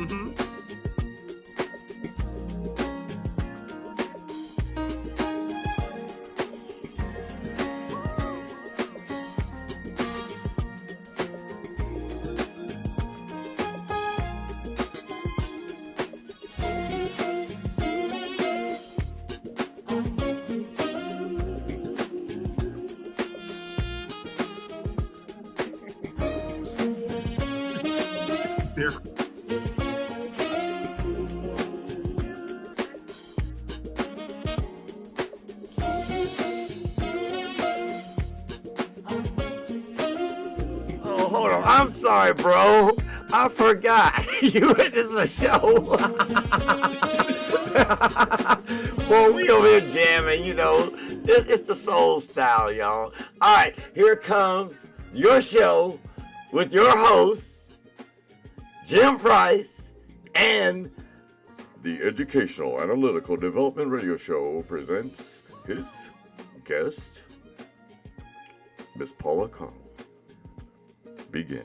Oh, hold on. I'm sorry, bro. I forgot. This is a show. Well, we over here jamming, It's the soul style, y'all. All right, here comes your show with your hosts, Jim Price, and the Educational Analytical Development Radio Show presents his guest, Miss Paula Karll. Begin.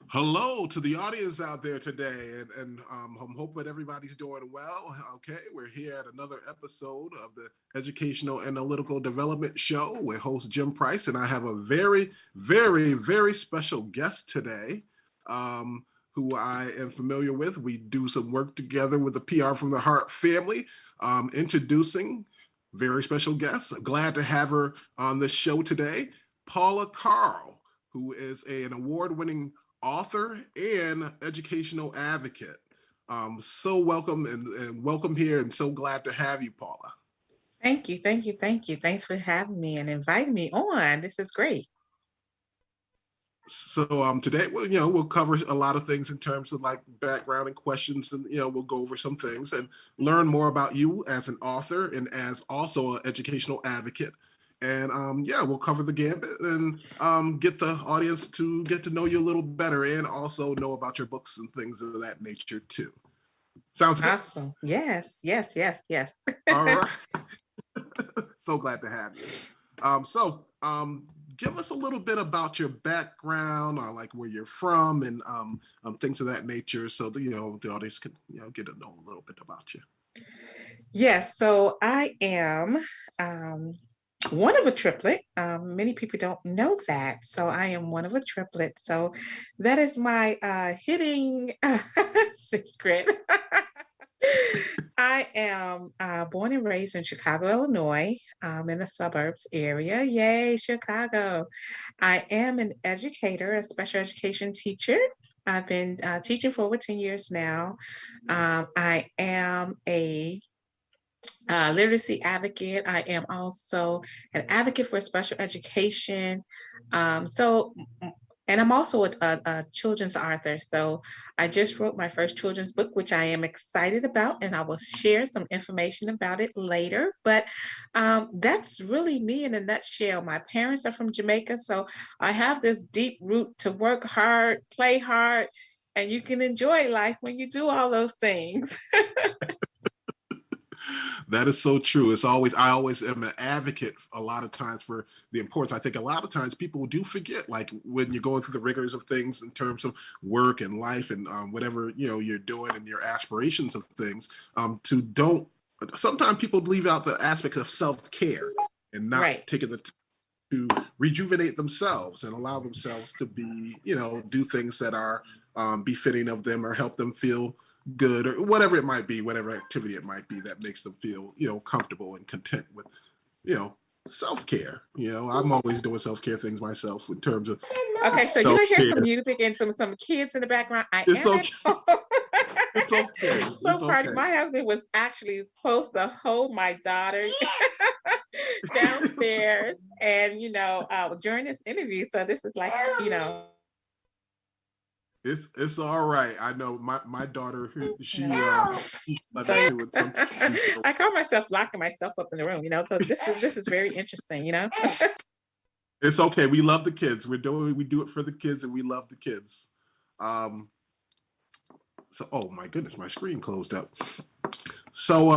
Hello to the audience out there today, and I'm hoping everybody's doing well. Okay, we're here at another episode of the Educational Analytical Development Show with host Jim Price, and I have a very, very, very special guest today who I am familiar with. We do some work together with the PR from the Heart family. Introducing very special guest. Glad to have her on the show today, Paula Karll, who is an award-winning author and educational advocate. So welcome and welcome here, and so glad to have you, Paula. Thank you. Thanks for having me and inviting me on. This is great. So today, we'll cover a lot of things in terms of like background and questions, and we'll go over some things and learn more about you as an author and as also an educational advocate. And we'll cover the gambit and get the audience to get to know you a little better, and also know about your books and things of that nature too. Sounds good? Awesome. Yes. All right. So glad to have you. Give us a little bit about your background, like where you're from, and things of that nature, so that the audience can get to know a little bit about you. Yes. So I am one of a triplet. Many people don't know that. So I am one of a triplet. So that is my hidden secret. I am born and raised in Chicago, Illinois, in the suburbs area. Yay, Chicago. I am an educator, a special education teacher. I've been teaching for over 10 years now. I am a literacy advocate. I am also an advocate for special education. And I'm also a children's author. So I just wrote my first children's book, which I am excited about, and I will share some information about it later. But that's really me in a nutshell. My parents are from Jamaica, so I have this deep root to work hard, play hard, and you can enjoy life when you do all those things. That is so true. I always am an advocate a lot of times for the importance. I think a lot of times people do forget, like when you're going through the rigors of things in terms of work and life and whatever you're doing and your aspirations of things. Sometimes people leave out the aspect of self-care and not taking the time to rejuvenate themselves and allow themselves to be, do things that are befitting of them or help them feel good, or whatever it might be, whatever activity it might be that makes them feel, comfortable and content with, self-care. I'm always doing self-care things myself in terms of. Okay, so you're gonna hear some music and some kids in the background. It's okay. So party. My husband was actually supposed to hold my daughter downstairs, and during this interview. So this is like, It's all right. I know my daughter, she I call myself locking myself up in the room, because this is very interesting, It's okay. We love the kids. We do it for the kids, and we love the kids. So, oh my goodness, my screen closed up. So,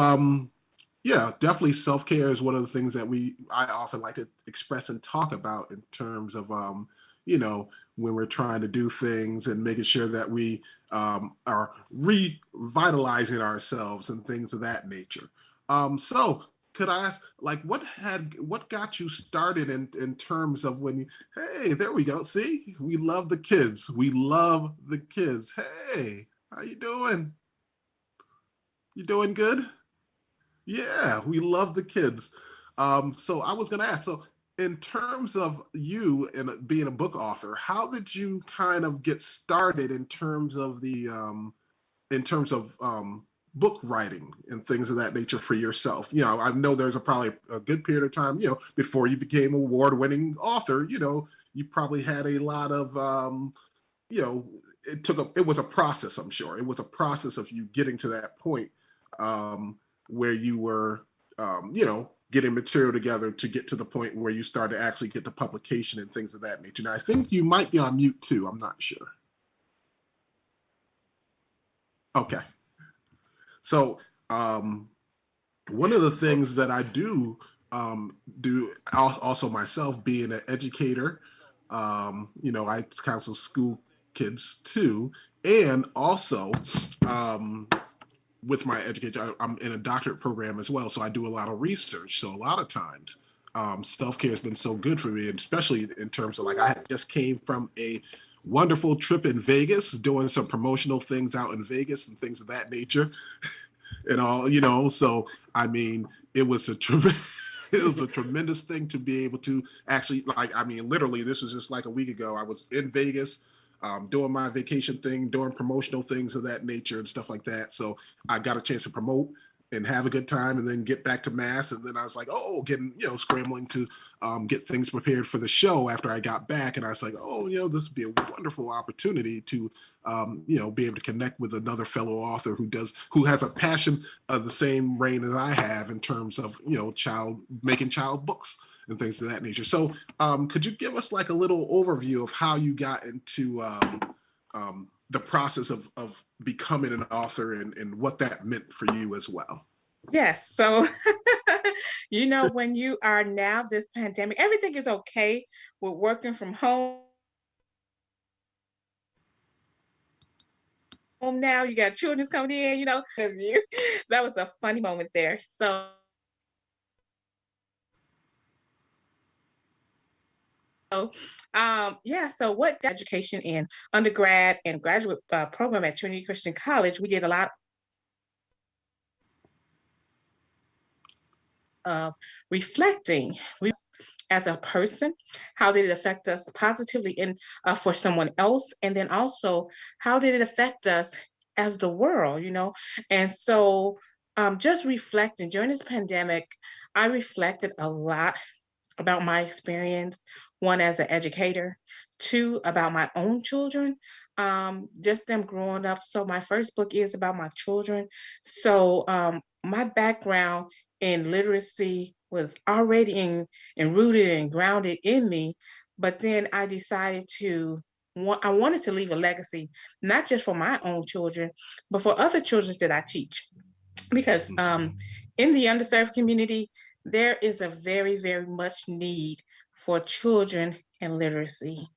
definitely self-care is one of the things that I often like to express and talk about in terms of, when we're trying to do things and making sure that we are revitalizing ourselves and things of that nature. So could I ask, like, what got you started in terms of when you, hey, there we go. See, we love the kids. We love the kids. Hey, how you doing? You doing good? Yeah, we love the kids. So I was going to ask, so in terms of you and being a book author, how did you kind of get started in terms of book writing and things of that nature for yourself? I know there's probably a good period of time, before you became an award-winning author, you probably had a lot of, you know, it was a process, I'm sure. It was a process of you getting to that point where you were, getting material together to get to the point where you started to actually get the publication and things of that nature. Now, I think you might be on mute too. I'm not sure. Okay. So one of the things that I do also myself, being an educator, I counsel school kids too, and also with my education, I'm in a doctorate program as well, so I do a lot of research. So a lot of times, self-care has been so good for me, and especially in terms of, like, I just came from a wonderful trip in Vegas, doing some promotional things out in Vegas and things of that nature, and all. So I mean, it was a it was a tremendous thing to be able to actually, like, I mean, literally, this was just like a week ago. I was in Vegas, doing my vacation thing, doing promotional things of that nature and stuff like that. So I got a chance to promote and have a good time and then get back to Mass. And then I was like, getting, scrambling to get things prepared for the show after I got back. And I was like, this would be a wonderful opportunity to, be able to connect with another fellow author who has a passion of the same reign as I have in terms of, making child books and things of that nature. So could you give us like a little overview of how you got into the process of becoming an author and what that meant for you as well? Yes. So, when you are now this pandemic, everything is okay with working from home. Now you got children coming in, that was a funny moment there. So so what education in undergrad and graduate program at Trinity Christian College, we did a lot of reflecting as a person. How did it affect us positively for someone else? And then also, how did it affect us as the world, And so just reflecting during this pandemic, I reflected a lot about my experience, one as an educator, two about my own children, just them growing up. So my first book is about my children. So my background in literacy was already and rooted and grounded in me, but then I decided I wanted to leave a legacy, not just for my own children, but for other children that I teach. Because in the underserved community, there is a very, very much need for children and literacy,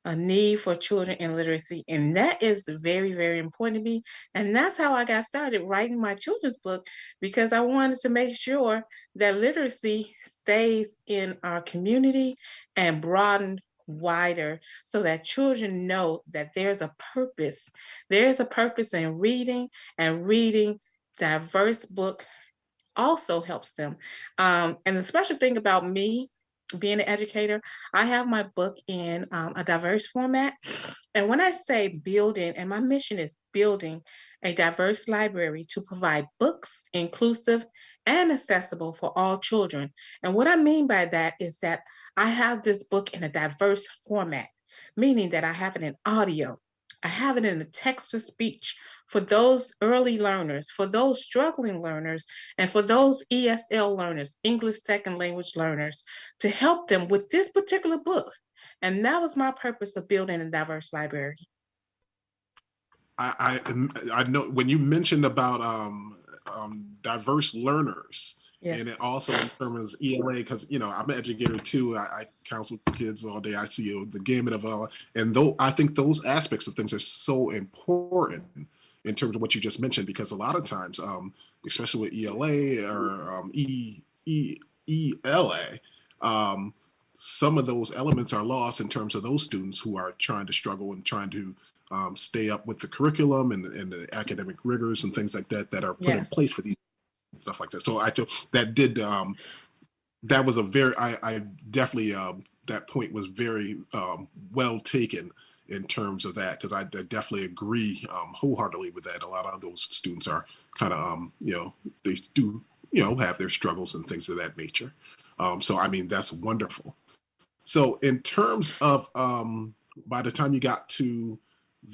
a need for children and literacy. And that is very, very important to me. And that's how I got started writing my children's book, because I wanted to make sure that literacy stays in our community and broadened wider, so that children know that there's a purpose. There's a purpose in reading, and reading diverse book also helps them. And the special thing about me being an educator, I have my book in a diverse format. And when I say building, and my mission is building a diverse library to provide books inclusive and accessible for all children. And what I mean by that is that I have this book in a diverse format, meaning that I have it in audio, I have it in the text to speech for those early learners, for those struggling learners, and for those ESL learners, English Second Language learners, to help them with this particular book. And that was my purpose of building a diverse library. I know when you mentioned about diverse learners, Yes. And it also in terms of ELA, because I'm an educator too. I counsel kids all day. I see the gamut of and though I think those aspects of things are so important in terms of what you just mentioned, because a lot of times, especially with ELA or ELA, some of those elements are lost in terms of those students who are trying to struggle and trying to stay up with the curriculum and the academic rigors and things like that are put in Yes. place for these stuff like that. So I feel that did that was a very I definitely that point was very well taken in terms of that, because I definitely agree wholeheartedly with that. A lot of those students are kind of they do have their struggles and things of that nature. So I mean that's wonderful. So in terms of by the time you got to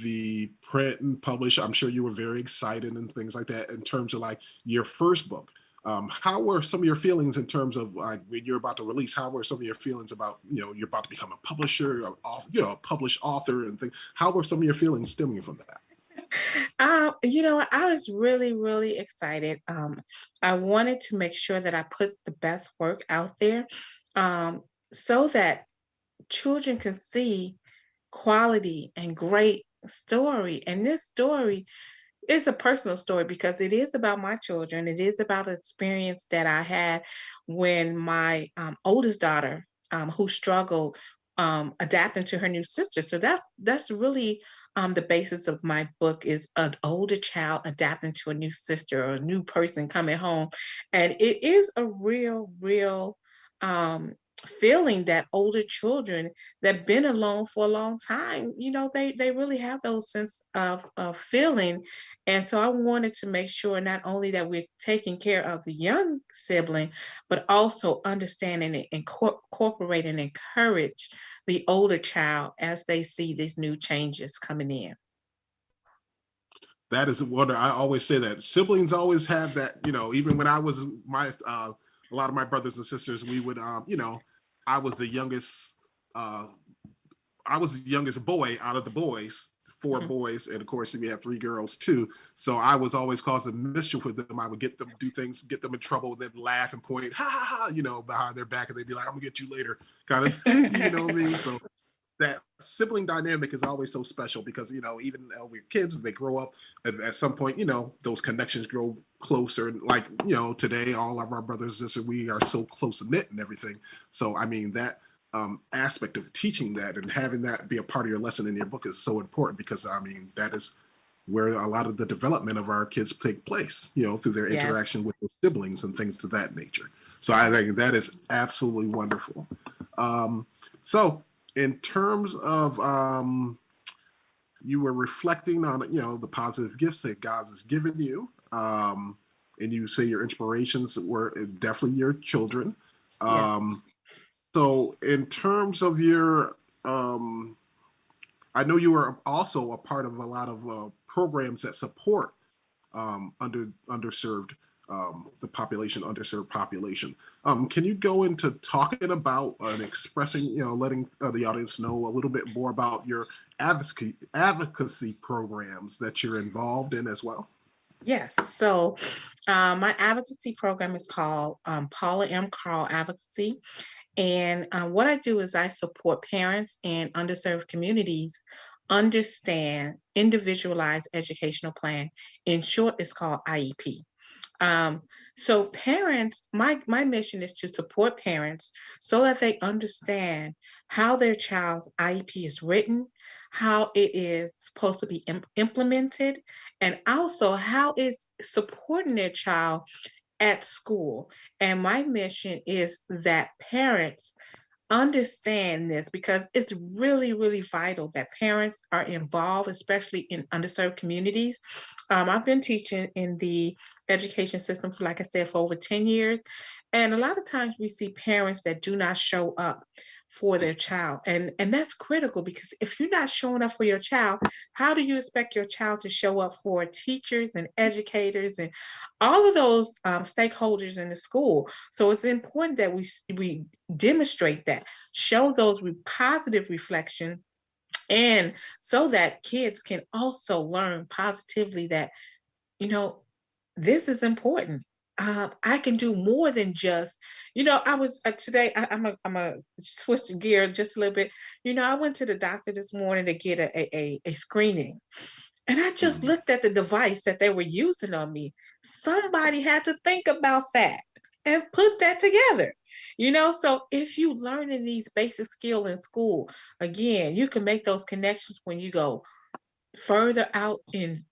the print and publish, I'm sure you were very excited and things like that. In terms of like your first book, how were some of your feelings in terms of like when you're about to release? How were some of your feelings about you're about to become a publisher, a published author, and things? How were some of your feelings stemming from that? I was really, really excited. I wanted to make sure that I put the best work out there, so that children can see quality and great story. And this story is a personal story because it is about my children. It is about an experience that I had when my oldest daughter, who struggled adapting to her new sister. So that's really the basis of my book, is an older child adapting to a new sister or a new person coming home, and it is a real um, feeling that older children that been alone for a long time, they really have those sense of feeling. And so I wanted to make sure not only that we're taking care of the young sibling, but also understanding and incorporate and encourage the older child as they see these new changes coming in. That is what I always say, that siblings always have that, even when I was a lot of my brothers and sisters, we would, I was the youngest, uh, I was the youngest boy out of the boys, four Mhm. boys, and of course we had three girls too. So I was always causing mischief with them. I would get them do things, get them in trouble, and then laugh and point, ha ha ha, behind their back, and they'd be like, "I'm gonna get you later," kind of thing. You know what I mean? So that sibling dynamic is always so special because even we're kids, as they grow up, at some point those connections grow closer, and like today all of our brothers and sisters, we are so close knit and everything. So I mean that aspect of teaching that and having that be a part of your lesson in your book is so important, because I mean that is where a lot of the development of our kids take place, through their Yes. interaction with their siblings and things of that nature. So I think that is absolutely wonderful. So in terms of you were reflecting on the positive gifts that God has given you, and you say your inspirations were definitely your children. Yes. So in terms of your I know you were also a part of a lot of programs that support underserved the population, underserved population. Can you go into talking about and expressing, letting the audience know a little bit more about your advocacy programs that you're involved in as well? Yes. So my advocacy program is called Paula Karll Advocacy. And what I do is I support parents in underserved communities understand individualized educational plan. In short, it's called IEP. Um, so parents, my mission is to support parents so that they understand how their child's IEP is written, how it is supposed to be implemented, and also how it's supporting their child at school. And my mission is that parents understand this because it's really, really vital that parents are involved, especially in underserved communities. I've been teaching in the education systems, like I said, for over 10 years. And a lot of times we see parents that do not show up for their child. And that's critical because if you're not showing up for your child, how do you expect your child to show up for teachers and educators and all of those stakeholders in the school? So it's important that we demonstrate that, show those positive reflection, and so that kids can also learn positively that, you know, this is important. I can do more than just, I was today. I'm a switch the gear just a little bit. I went to the doctor this morning to get a screening, and I just Mm. looked at the device that they were using on me. Somebody had to think about that and put that together. So if you learn in these basic skill in school, again, you can make those connections when you go further out in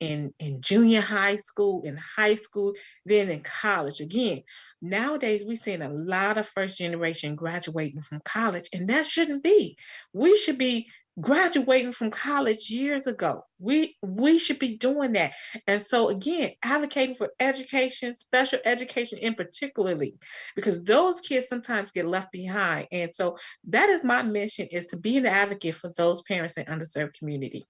junior high school, in high school, then in college. Again, nowadays we're seeing a lot of first generation graduating from college, and that shouldn't be. We should be graduating from college years ago. We should be doing that. And so again, advocating for education, special education in particularly, because those kids sometimes get left behind. And so that is my mission, is to be an advocate for those parents in underserved community.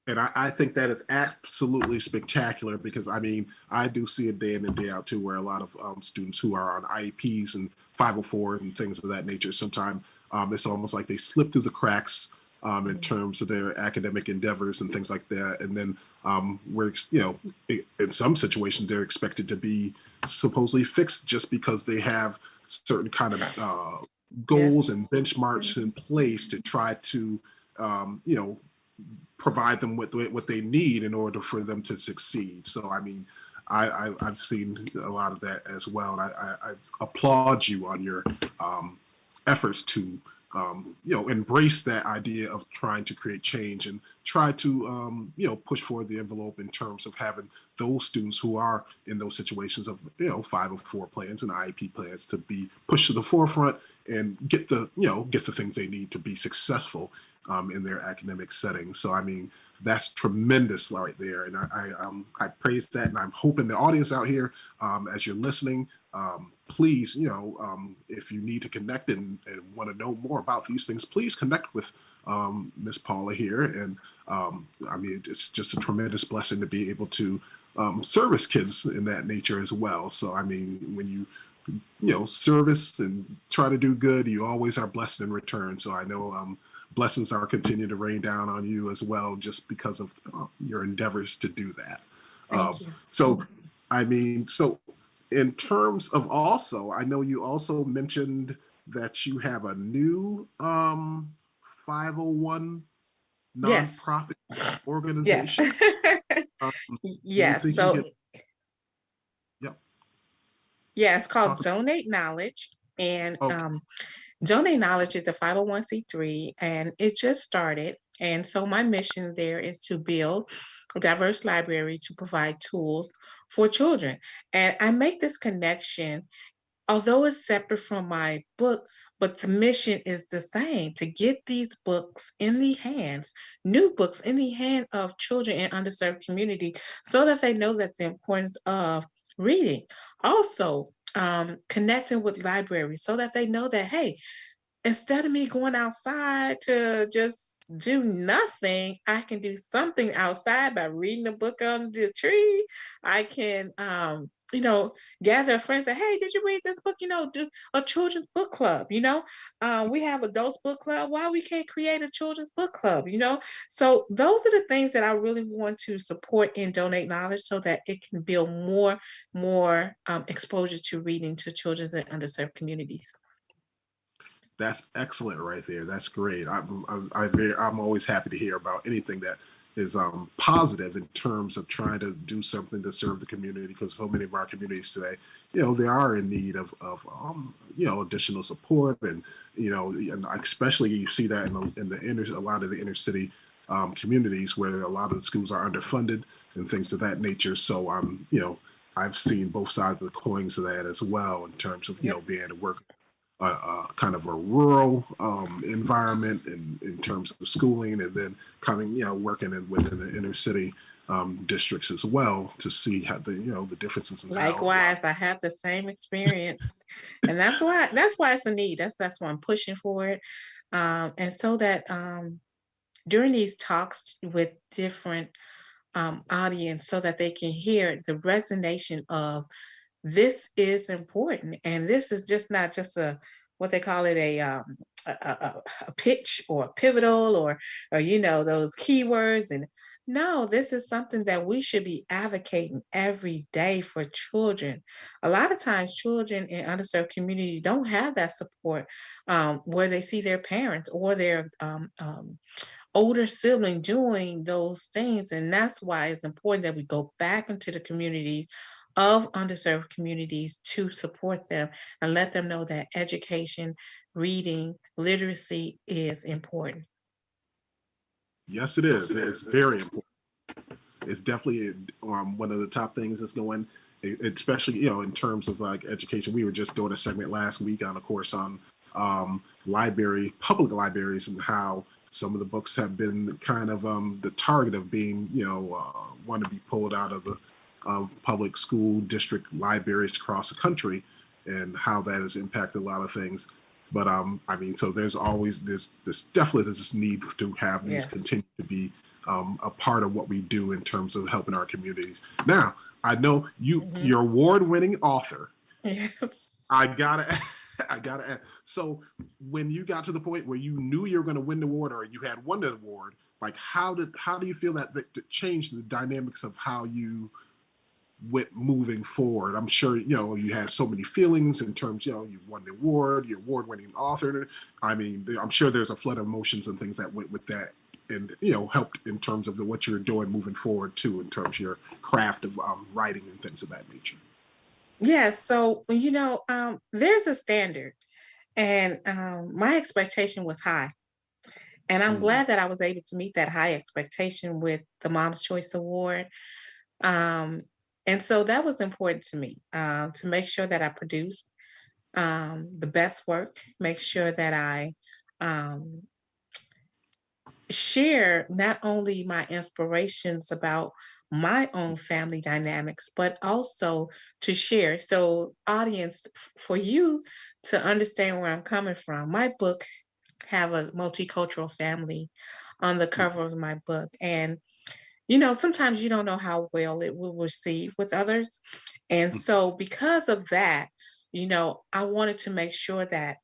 And I think that is absolutely spectacular, because I mean, I do see it day in and day out too, where a lot of students who are on IEPs and 504 and things of that nature, sometimes it's almost like they slip through the cracks in terms of their academic endeavors and things like that. And then in some situations, they're expected to be supposedly fixed just because they have certain kind of goals and benchmarks in place to try to, provide them with what they need in order for them to succeed. So, I mean, I've seen a lot of that as well. And I applaud you on your efforts to, embrace that idea of trying to create change and try to, push forward the envelope in terms of having those students who are in those situations of, 504 plans and IEP plans to be pushed to the forefront and get the things they need to be successful in their academic settings. So, I mean, that's tremendous right there. And I praise that. And I'm hoping the audience out here, as you're listening, please, if you need to connect and want to know more about these things, please connect with Miss Paula here. And I mean, it's just a tremendous blessing to be able to service kids in that nature as well. So, I mean, when you service and try to do good, you always are blessed in return. So I know blessings are continue to rain down on you as well, just because of your endeavors to do that. Thank you. So, I mean, so in terms of also, I know you also mentioned that you have a new 501 Yes. nonprofit Yes. organization. Yes. You So can yep. yeah, it's called Talk- Donate Knowledge. And Okay. Donate Knowledge is the 501c3, and it just started. And so my mission there is to build a diverse library to provide tools for children. And I make this connection, although it's separate from my book, but the mission is the same, to get these books in the hands, new books in the hand of children in underserved community, so that they know that the importance of reading. Also, connecting with libraries so that they know that, hey, instead of me going outside to just do nothing, I can do something outside by reading a book on the tree. I can, gather friends and say, hey, did you read this book? Do a children's book club. We have adults book club. Why we can't create a children's book club? So those are the things that I really want to support and Donate Knowledge, so that it can build more exposure to reading to children in underserved communities. That's excellent right there. That's great. I'm always happy to hear about anything that is positive in terms of trying to do something to serve the community, because so many of our communities today, they are in need of additional support, and and especially you see that a lot of the inner city communities where a lot of the schools are underfunded and things of that nature. So I've seen both sides of the coins of that as well, in terms of being able to work kind of a rural environment in terms of schooling, and then coming, working within the inner city districts as well, to see how the differences in Likewise, I have the same experience, and that's why it's a need. That's why I'm pushing for it, and so that during these talks with different audience, so that they can hear the resonation of, this is important, and this is just not just a, what they call it, a pitch or a pivotal, or those keywords, and No, this is something that we should be advocating every day for children. A lot of times, children in underserved communities don't have that support where they see their parents or their older sibling doing those things. And that's why it's important that we go back into the communities of underserved communities to support them and let them know that education, reading, literacy is important. Yes, it is. It's very important. It's definitely one of the top things that's going, especially in terms of like education. We were just doing a segment last week on a course on public libraries, and how some of the books have been kind of the target of being want to be pulled out of the public school district libraries across the country, and how that has impacted a lot of things. But I mean, so there's definitely this need to have these Yes. continue to be a part of what we do in terms of helping our communities. Now, I know you're award-winning author. Yes. I gotta, I gotta ask. So, when you got to the point where you knew you were going to win the award, or you had won the award, like how do you feel that changed the dynamics of how you went moving forward? I'm sure you had so many feelings in terms you won the award, you're award-winning author. I mean, I'm sure there's a flood of emotions and things that went with that, and helped in terms of what you're doing moving forward too, in terms of your craft of writing and things of that nature. Yes. So, there's a standard, and my expectation was high. And I'm Mm. glad that I was able to meet that high expectation with the Mom's Choice Award. Um, and so that was important to me, to make sure that I produced the best work, make sure that I um, share not only my inspirations about my own family dynamics, but also to share. So, audience, for you to understand where I'm coming from, my book have a multicultural family on the Mm. cover of my book. And sometimes you don't know how well it will receive with others. And Mm. so, because of that, I wanted to make sure that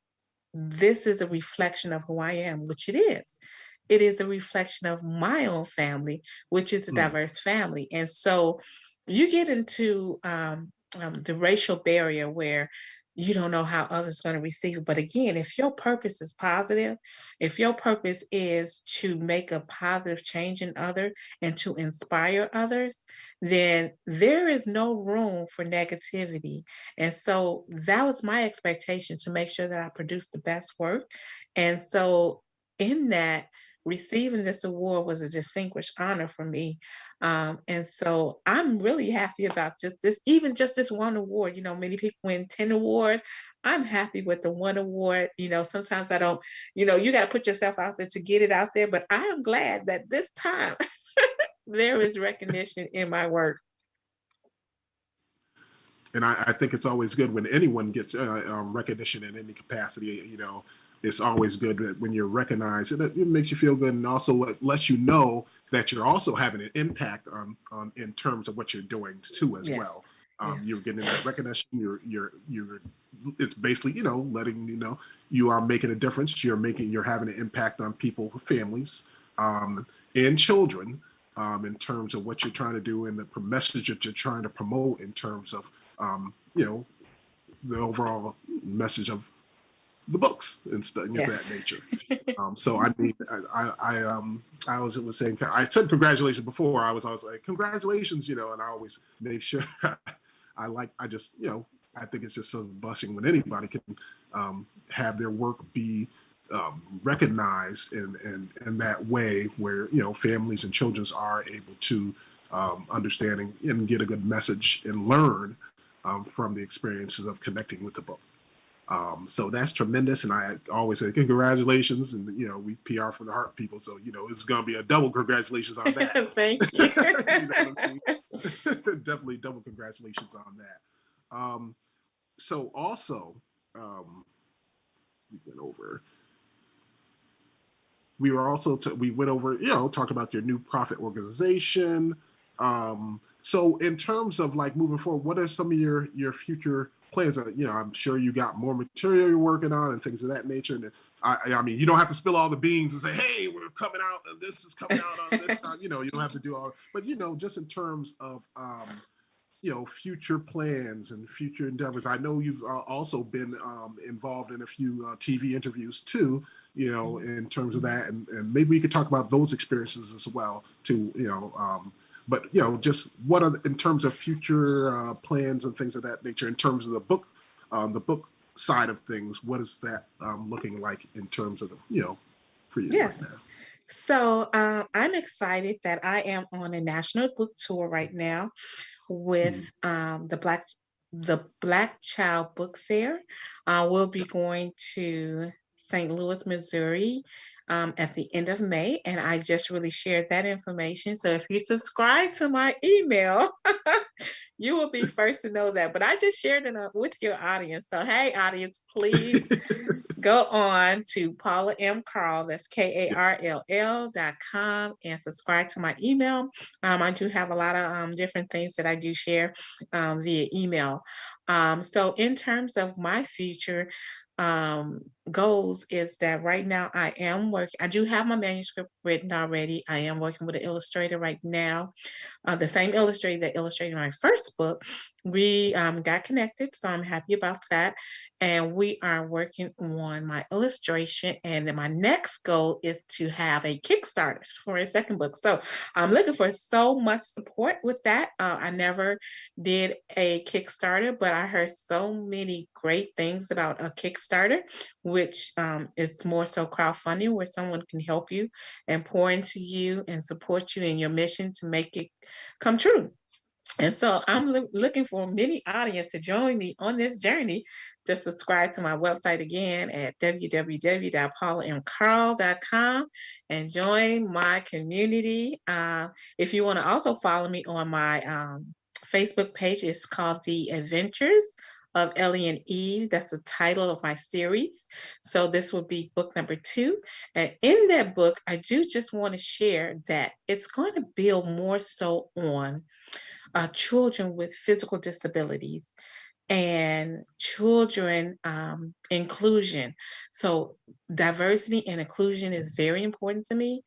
this is a reflection of who I am, which it is. It is a reflection of my own family, which is a Mm. diverse family. And so, you get into the racial barrier where you don't know how others are going to receive it. But again, if your purpose is positive, if your purpose is to make a positive change in others and to inspire others, then there is no room for negativity. And so that was my expectation, to make sure that I produced the best work. And so in that, receiving this award was a distinguished honor for me. And so I'm really happy about just this, even just this one award. Many people win 10 awards. I'm happy with the one award. Sometimes I don't, you got to put yourself out there to get it out there. But I am glad that this time there is recognition in my work. And I think it's always good when anyone gets recognition in any capacity. It's always good that when you're recognized, it makes you feel good, and also lets you know that you're also having an impact on in terms of what you're doing too as Yes. well. You're Yes. getting that recognition. You're it's basically letting you know you are making a difference. You're having an impact on people, families, and children, in terms of what you're trying to do and the message that you're trying to promote in terms of the overall message of the books and things of that Yes. nature. So I mean, I was saying, I said congratulations before. I was like, congratulations, and I always make sure I think it's just so blushing when anybody can have their work be recognized in that way, where families and children are able to understand and get a good message and learn from the experiences of connecting with the book. So that's tremendous, and I always say congratulations, and we PR for the heart people, so it's going to be a double congratulations on that. Thank you. You know what I mean? Definitely double congratulations on that. So also, we went over. We went over, talked about your new profit organization. So in terms of like moving forward, what are some of your future plans? I'm sure you got more material you're working on and things of that nature. And I mean, you don't have to spill all the beans and say, hey, we're coming out and this is coming out on this time. You know, you don't have to do all, but, you know, just in terms of, you know, future plans and future endeavors. I know you've also been involved in a few TV interviews too, you know, in terms of that. And maybe we could talk about those experiences as well too, you know, but, you know, just what are, in terms of future plans and things of that nature, in terms of the book side of things, what is that looking like in terms of the, you know, for you Yes. right now? So I'm excited that I am on a national book tour right now with the Black Child Book Fair. We'll be going to St. Louis, Missouri at the end of May, and I just really shared that information. So if you subscribe to my email, you will be first to know that. But I just shared it with your audience. So hey, audience, please go on to Paula M. Karll, that's KARLL.com, and subscribe to my email. I do have a lot of different things that I do share via email. So in terms of my future goals is that right now I do have my manuscript written already. I am working with an illustrator right now, the same illustrator that illustrated my first book. We got connected, so I'm happy about that. And we are working on my illustration. And then my next goal is to have a Kickstarter for a second book. So I'm looking for so much support with that. I never did a Kickstarter, but I heard so many great things about a Kickstarter, which is more so crowdfunding, where someone can help you and pour into you and support you in your mission to make it come true. And so I'm looking for many audience to join me on this journey. Just subscribe to my website again at www.paulamkarll.com and join my community. If you want to also follow me on my Facebook page, it's called The Adventures of Ellie and Eve. That's the title of my series. So this will be book number 2. And in that book, I do just want to share that it's going to build more so on children with physical disabilities and children inclusion. So diversity and inclusion is very important to me.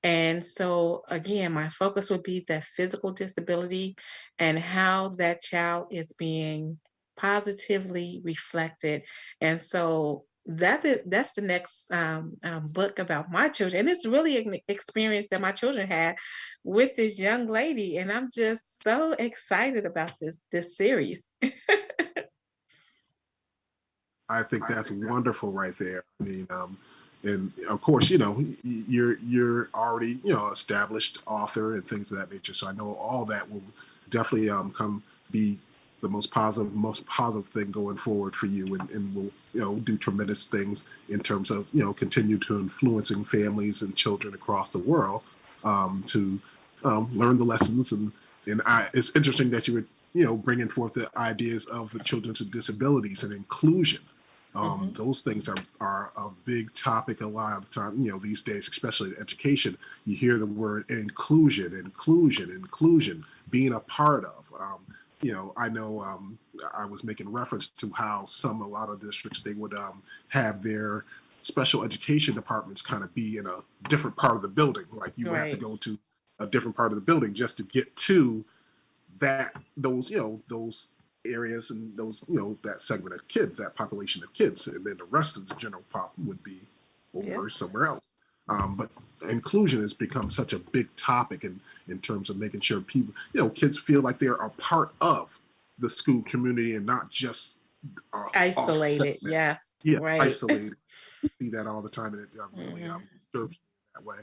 And so again, my focus would be the physical disability and how that child is being positively reflected. And so that's the next book about my children. And it's really an experience that my children had with this young lady. And I'm just so excited about this series. I think that's wonderful right there. I mean, and of course, you know, you're already, you know, established author and things of that nature. So I know all that will definitely come be the most positive thing going forward for you, and will, you know, do tremendous things in terms of, you know, continue to influencing families and children across the world to learn the lessons. And it's interesting that you were, you know, bringing forth the ideas of children with disabilities and inclusion. Those things are a big topic a lot of the time, you know, these days, especially in education. You hear the word inclusion, being a part of. You know, I know I was making reference to how a lot of districts, they would have their special education departments kind of be in a different part of the building. Like you would have to go to a different part of the building just to get to those areas and those, you know, that segment of kids, that population of kids, and then the rest of the general pop would be over somewhere else. But inclusion has become such a big topic in terms of making sure people, you know, kids feel like they're a part of the school community and not just isolated. Isolated. See that all the time, and it really disturbs me that way.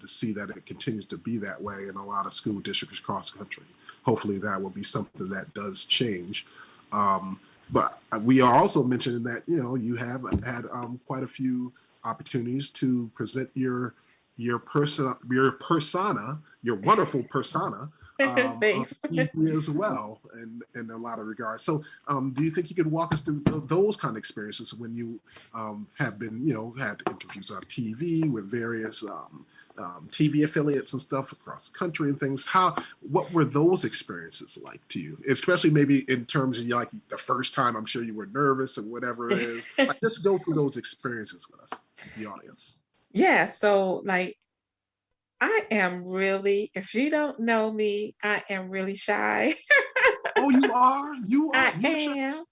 To see that it continues to be that way in a lot of school districts across the country. Hopefully that will be something that does change. But we are also mentioning that, you know, you have had quite a few opportunities to present your persona, your wonderful persona on Thanks. TV as well, in a lot of regards. So, do you think you could walk us through those kind of experiences when you have been, had interviews on TV with various TV affiliates and stuff across the country and things? What were those experiences like to you? Especially maybe in terms of like the first time, I'm sure you were nervous and whatever it is. Like, just go through those experiences with us, the audience. Yeah, so like I am really, if you don't know me, I am really shy. Oh, you are? I You're shy? am.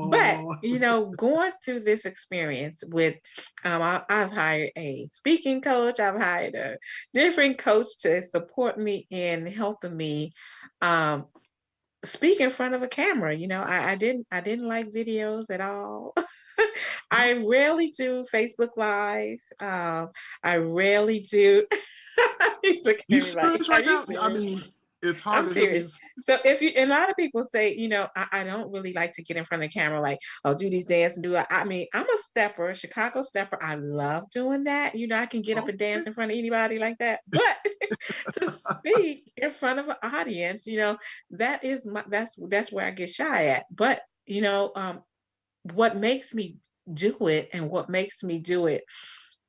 But Oh. going through this experience with, I've hired a speaking coach. I've hired a different coach to support me in helping me speak in front of a camera. I didn't like videos at all. I rarely do Facebook Live. I rarely do. He's looking You at me like, serious "Are right you now? I serious?" mean, it's I'm hard to hear me. serious. So and a lot of people say, I don't really like to get in front of the camera, like, I'll do these dance and do it. I mean, I'm a stepper, a Chicago stepper. I love doing that. I can get up and dance in front of anybody like that. But to speak in front of an audience, that's where I get shy at. But what makes me do it and what makes me do it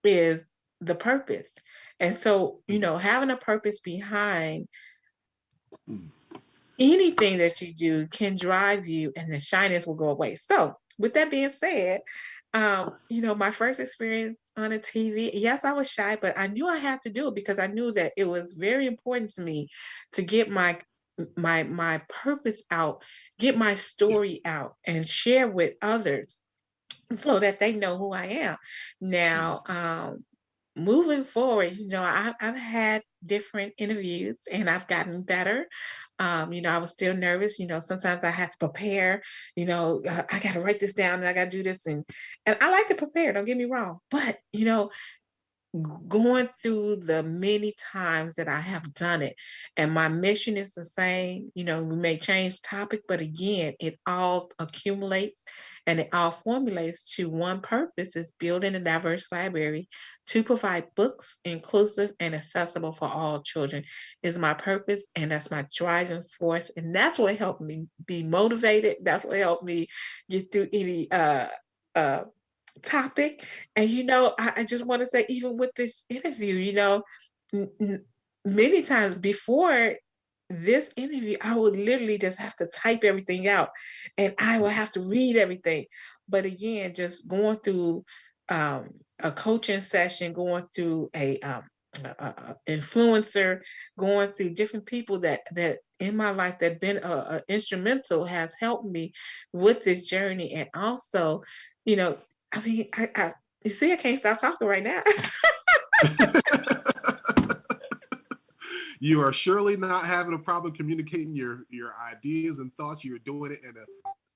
is the purpose. And so, having a purpose behind Mm. anything that you do can drive you and the shyness will go away. So, with that being said, my first experience on a TV, yes, I was shy, but I knew I had to do it because I knew that it was very important to me to get my purpose out, get my Yeah. story out and share with others so that they know who I am. Mm. Now, moving forward, I've had different interviews and I've gotten better. I was still nervous. Sometimes I have to prepare. I got to write this down and I got to do this, and I like to prepare. Don't get me wrong, but going through the many times that I have done it, and my mission is the same. We may change topic, but again, it all accumulates and it all formulates to one purpose: is building a diverse library to provide books inclusive and accessible for all children. Is my purpose, and that's my driving force, and that's what helped me be motivated. That's what helped me get through any uh topic. And I just want to say, even with this interview, many times before this interview, I would literally just have to type everything out and I would have to read everything. But again, just going through a coaching session, going through a influencer, going through different people that in my life that been instrumental, has helped me with this journey. And also, you know, I mean, you see, I can't stop talking right now. You are surely not having a problem communicating your ideas and thoughts. You're doing it in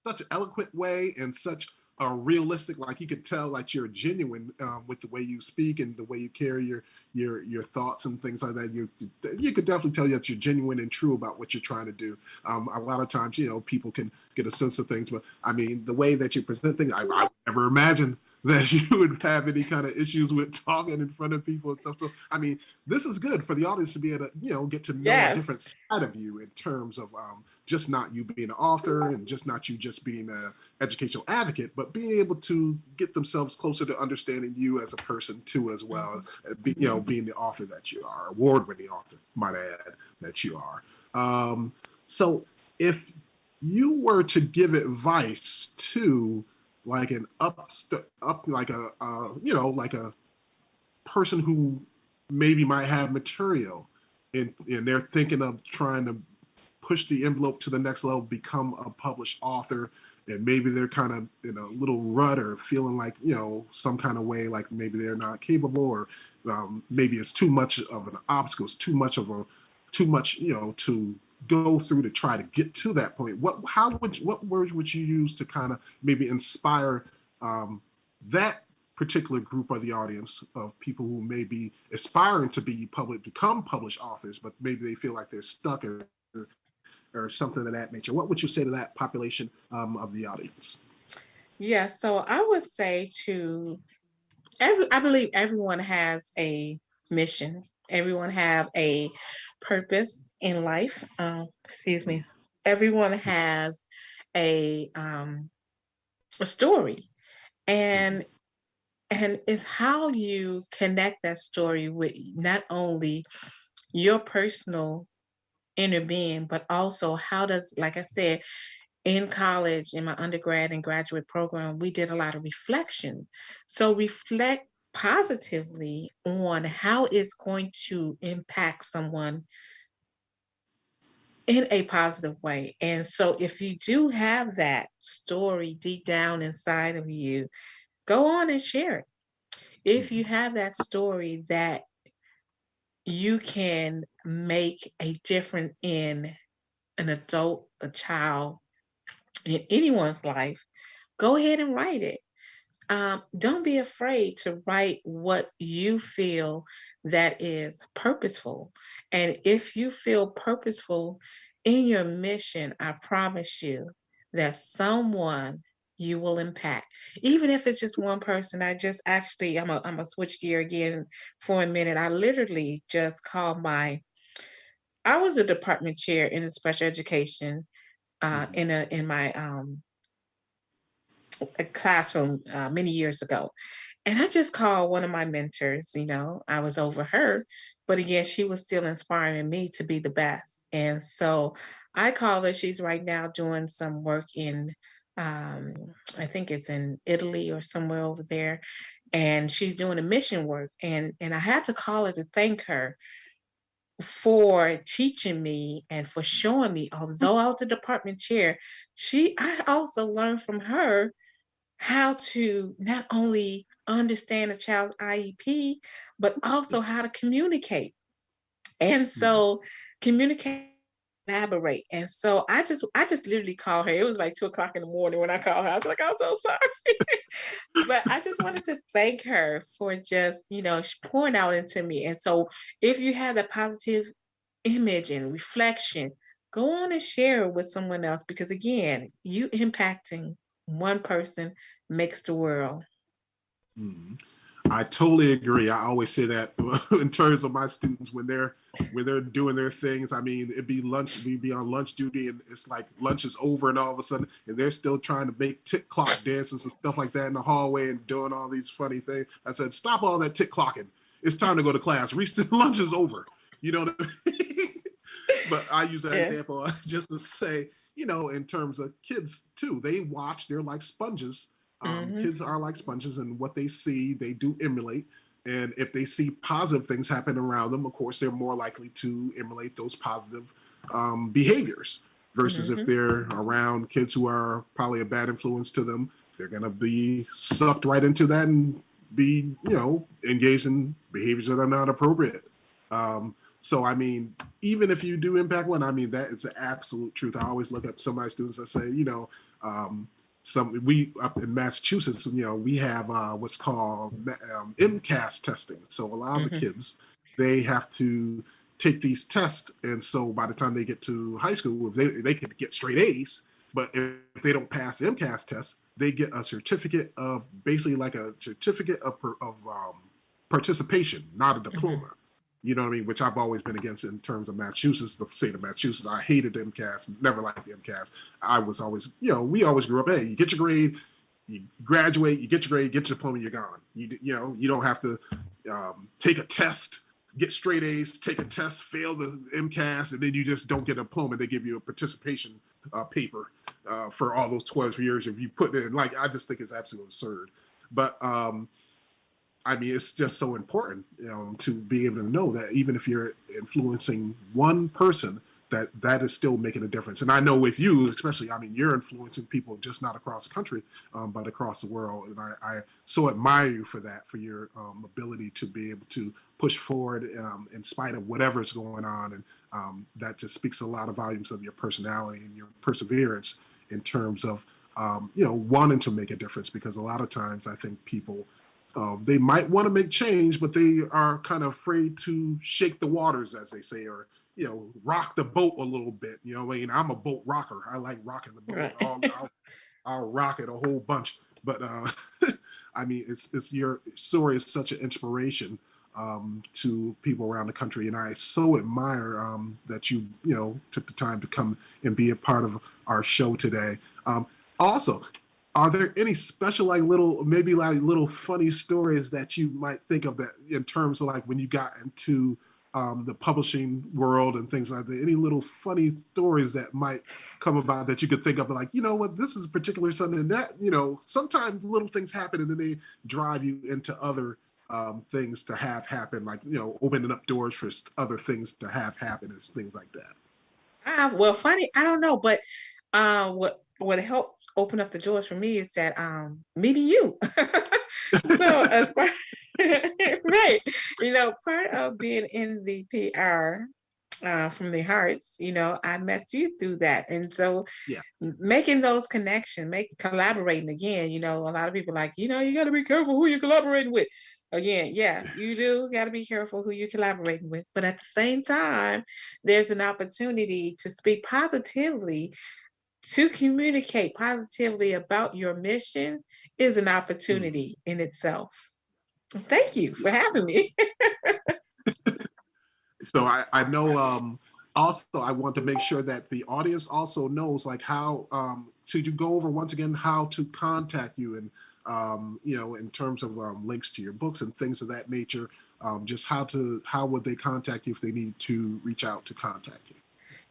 such an eloquent way and such a realistic, like you could tell, like you're genuine with the way you speak and the way you carry your thoughts and things like that. You could definitely tell that you're genuine and true about what you're trying to do. A lot of times, people can get a sense of things, but I mean, the way that you present things, I would never imagine that you would have any kind of issues with talking in front of people and stuff. So, I mean, this is good for the audience to be able to, get to know a Yes. different side of you in terms of just not you being an author and just not you just being an educational advocate, but being able to get themselves closer to understanding you as a person too, as well. Being the author that you are, award-winning author, might I add, that you are. So if you were to give advice to like an like a person who maybe might have material and they're thinking of trying to push the envelope to the next level, become a published author, and maybe they're kind of in a little rut or feeling like, some kind of way, like maybe they're not capable, or maybe it's too much of an obstacle, it's too much, to go through to try to get to that point. What words would you use to kind of maybe inspire that particular group of the audience of people who may be aspiring to become published authors, but maybe they feel like they're stuck or something of that nature? What would you say to that population of the audience? Yeah, so I would say I believe everyone has a mission Everyone have a purpose in life. Excuse me. Everyone has a um, a story, Mhm. and it's how you connect that story with not only your personal inner being, but also how does, like I said, in college, in my undergrad and graduate program, we did a lot of reflection. So reflect positively on how it's going to impact someone in a positive way. And so if you do have that story deep down inside of you, go on and share it. If you Mhm. have that story that you can make a difference in an adult, a child, in anyone's life, go ahead and write it. Don't be afraid to write what you feel that is purposeful. And if you feel purposeful in your mission, I promise you that someone you will impact. Even if it's just one person. I just actually, I'm a switch gear again for a minute. I literally just called I was the department chair in the special education Mhm. in my a classroom many years ago. And I just called one of my mentors, I was over her, but again, she was still inspiring me to be the best. And so I call her. She's right now doing some work um, I think it's in Italy or somewhere over there. And she's doing a mission work. And I had to call her to thank her for teaching me and for showing me, although I was the department chair, I also learned from her how to not only understand a child's IEP, but also how to communicate. And Mhm. so communicate, collaborate. And so I just literally called her. It was like 2 o'clock in the morning when I called her. I was like, I'm so sorry. But I just wanted to thank her for just, pouring out into me. And so if you have that positive image and reflection, go on and share it with someone else because again, you impacting one person makes the world. Mhm. I totally agree. I always say that in terms of my students when they're doing their things. I mean, it'd be lunch, we'd be on lunch duty, and it's like lunch is over, and all of a sudden, and they're still trying to make tick clock dances and stuff like that in the hallway and doing all these funny things. I said, stop all that tick clocking. It's time to go to class. Recess lunch is over. You know what I mean? But I use that Yeah. example just to say, in terms of kids too, they watch. They're like sponges. Hmm. Kids are like sponges, and what they see, they do emulate. And if they see positive things happen around them, of course, they're more likely to emulate those positive behaviors. Versus if Hmm. they're around kids who are probably a bad influence to them, they're going to be sucked right into that and be, engaged in behaviors that are not appropriate. So, I mean, even if you do impact one, I mean, that is the absolute truth. I always look at some of my students that say, um, we up in Massachusetts, we have what's called MCAS testing. So a lot of the Hmm. kids, they have to take these tests, and so by the time they get to high school, if they could get straight A's, but if they don't pass the MCAS test, they get a certificate of basically like a certificate of participation, not a Hmm. diploma. You know what I mean? Which I've always been against in terms of Massachusetts, the state of Massachusetts. I hated the MCAS, never liked the MCAS. I was always, we always grew up, hey, you get your grade, you graduate, you get your grade, get your diploma, you're gone. You don't have to take a test, get straight A's, take a test, fail the MCAS, and then you just don't get a diploma. They give you a participation paper for all those 12 years if you put it in. Like, I just think it's absolutely absurd. But I mean, it's just so important, to be able to know that even if you're influencing one person, that is still making a difference. And I know with you, especially, I mean, you're influencing people just not across the country, but across the world. And I so admire you for that, for your ability to be able to push forward in spite of whatever's going on. And that just speaks a lot of volumes of your personality and your perseverance in terms of, wanting to make a difference. Because a lot of times I think people, they might want to make change, but they are kind of afraid to shake the waters, as they say, or rock the boat a little bit. I mean, I'm a boat rocker. I like rocking the boat. Right. I'll rock it a whole bunch. But I mean, it's your story is such an inspiration to people around the country. And I so admire that you took the time to come and be a part of our show today. Also, are there any special little funny stories that you might think of that in terms of like when you got into the publishing world and things like that? Any little funny stories that might come about that you could think of, like, this is particularly something that, sometimes little things happen and then they drive you into other things to have happen, like, opening up doors for other things to have happen and things like that. Well, funny, I don't know, but what helped open up the doors for me is that meeting you. So as far right, part of being in the PR from the hearts, I met you through that. And so Yeah. making those connections, collaborating again, a lot of people like, you got to be careful who you're collaborating with. Again, yeah, you do got to be careful who you're collaborating with. But at the same time, there's an opportunity to speak positively, to communicate positively about your mission is an opportunity in itself. Thank you for having me. So I know, also I want to make sure that the audience also knows like how to go over once again how to contact you, and in terms of links to your books and things of that nature. Just how would they contact you if they need to reach out to contact you?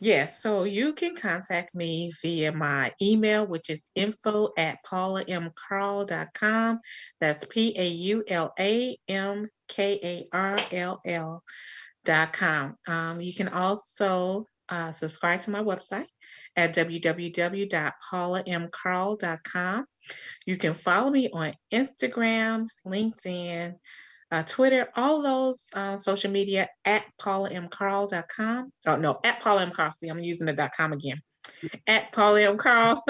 Yes, so you can contact me via my email, which is info@paulamkarll.com. That's PaulamKarll.com. You can also subscribe to my website at www.paulamkarll.com. You can follow me on Instagram, LinkedIn, Twitter, all those social media at PaulaMKarll.com. Oh, no, at Paula M. Karll. See, I'm using the .com again. At Paula M. Karll.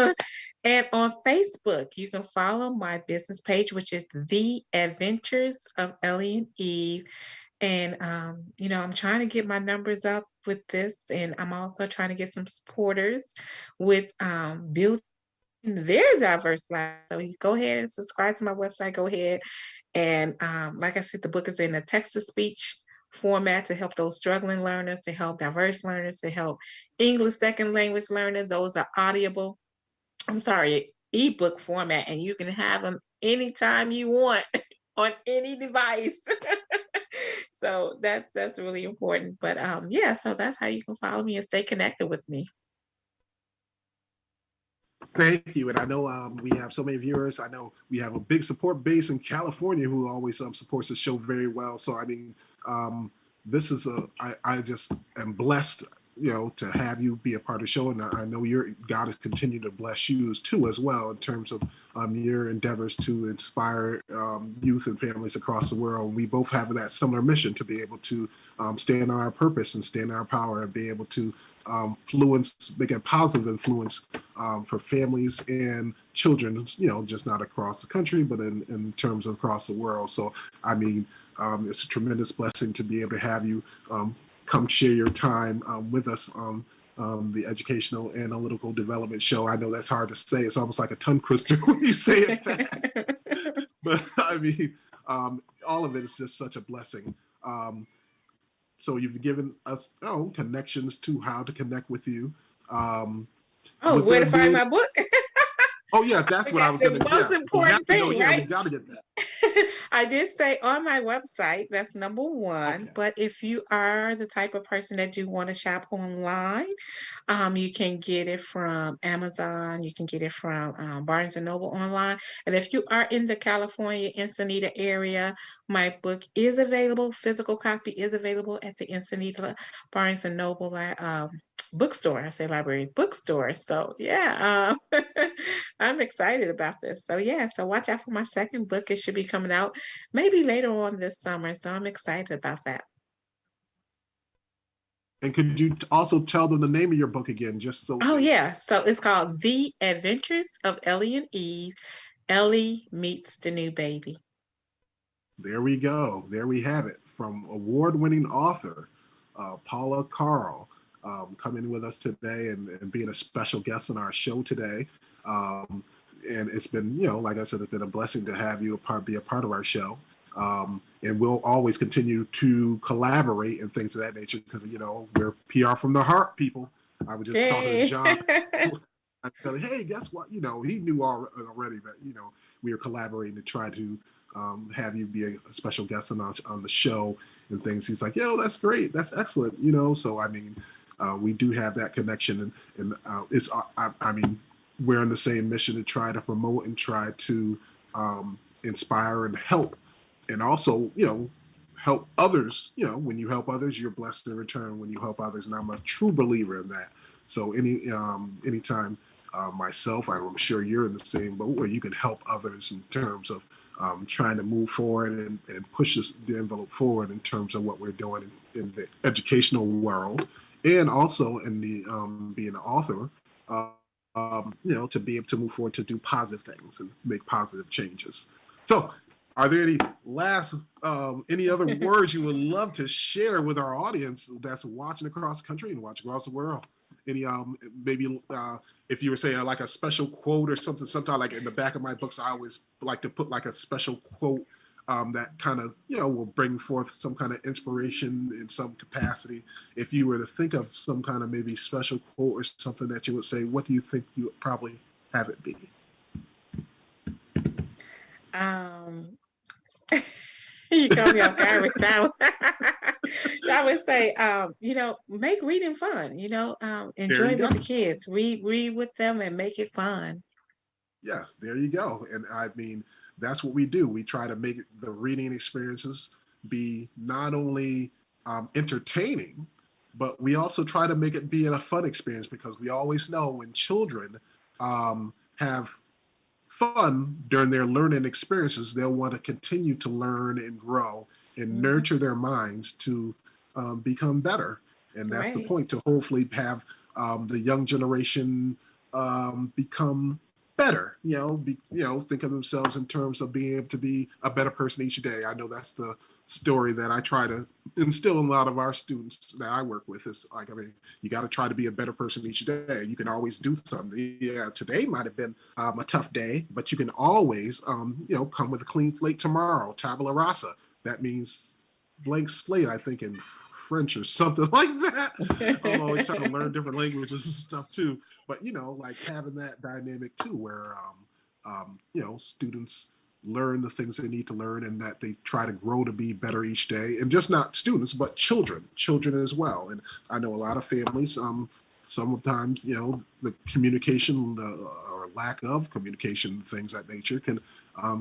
And on Facebook, you can follow my business page, which is The Adventures of Ellie and Eve. And, I'm trying to get my numbers up with this. And I'm also trying to get some supporters with building their diverse lives. So you go ahead and subscribe to my website. Go ahead. And like I said, the book is in a text-to-speech format to help those struggling learners, to help diverse learners, to help English second language learners. Those are ebook format, and you can have them anytime you want on any device. So that's really important. But yeah, so that's how you can follow me and stay connected with me. Thank you. And I know we have so many viewers. I know we have a big support base in California who always supports the show very well. So, I mean, this is I just am blessed, to have you be a part of the show. And I know God has continued to bless you too, as well, in terms of your endeavors to inspire youth and families across the world. We both have that similar mission to be able to stand on our purpose and stand in our power and be able to make a positive influence for families and children, just not across the country, but in terms of across the world. So, I mean, it's a tremendous blessing to be able to have you come share your time with us on the Educational Analytical Development Show. I know that's hard to say. It's almost like a tongue twister when you say it fast. But, I mean, all of it is just such a blessing. So you've given us connections to how to connect with you. Where to find my book? Oh yeah, that's what I was going to. The most important thing, right? We got to get that. I did say on my website, that's number one. Okay. But if you are the type of person that do want to shop online, you can get it from Amazon. You can get it from Barnes & Noble online. And if you are in the California Encinitas area, my book is available. Physical copy is available at the Encinitas Barnes & Noble bookstore. I say library, bookstore. So yeah, I'm excited about this. So yeah, so watch out for my second book. It should be coming out maybe later on this summer. So I'm excited about that. And could you also tell them the name of your book again, just so? Oh yeah, so it's called The Adventures of Ellie and Eve. Ellie Meets the New Baby. There we go. There we have it, from award-winning author Paula Karll. Coming with us today and being a special guest on our show today. And it's been, like I said, it's been a blessing to have you be a part of our show. and we'll always continue to collaborate and things of that nature because, you know, we're PR from the heart people. I was just talking to Hey. John. I tell him, hey, guess what? You know, he knew already that, you know, we were collaborating to try to have you be a special guest on the show and things. He's like, yo, that's great. That's excellent. You know, so, I mean, we do have that connection. And it's, I mean, we're on the same mission to try to promote and try to inspire and help. And also, you know, help others. You know, when you help others, you're blessed in return when you help others. And I'm a true believer in that. So anytime myself, I'm sure you're in the same boat where you can help others in terms of trying to move forward and push the envelope forward in terms of what we're doing in the educational world, and also in the being an author, you know, to be able to move forward to do positive things and make positive changes. So, are there any last, any other words you would love to share with our audience that's watching across the country and watching across the world? Any, maybe if you were saying like a special quote or something, sometime like in the back of my books, I always like to put like a special quote that kind of, you know, will bring forth some kind of inspiration in some capacity. If you were to think of some kind of maybe special quote or something that you would say, what do you think you would probably have it be? You caught me off guard with that one. I would say, you know, make reading fun, you know, There you enjoy go. with the kids, read with them and make it fun. Yes, there you go. And I mean, that's what we do. We try to make the reading experiences be not only entertaining, but we also try to make it be a fun experience, because we always know when children have fun during their learning experiences, they'll want to continue to learn and grow and Mhm. nurture their minds to become better. And that's the Right. point, to hopefully have the young generation become better, you know, think of themselves in terms of being able to be a better person each day. I know that's the story that I try to instill in a lot of our students that I work with. Is like, I mean, you got to try to be a better person each day. You can always do something. Yeah, today might have been a tough day, but you can always, you know, come with a clean slate tomorrow. Tabula rasa. That means blank slate, I think, in French or something like that. I'm always trying to learn different languages and stuff too. But, you know, like having that dynamic too, where you know, students learn the things they need to learn, and that they try to grow to be better each day. And just not students, but children as well. And I know a lot of families, sometimes, you know, the communication or lack of communication, things that nature can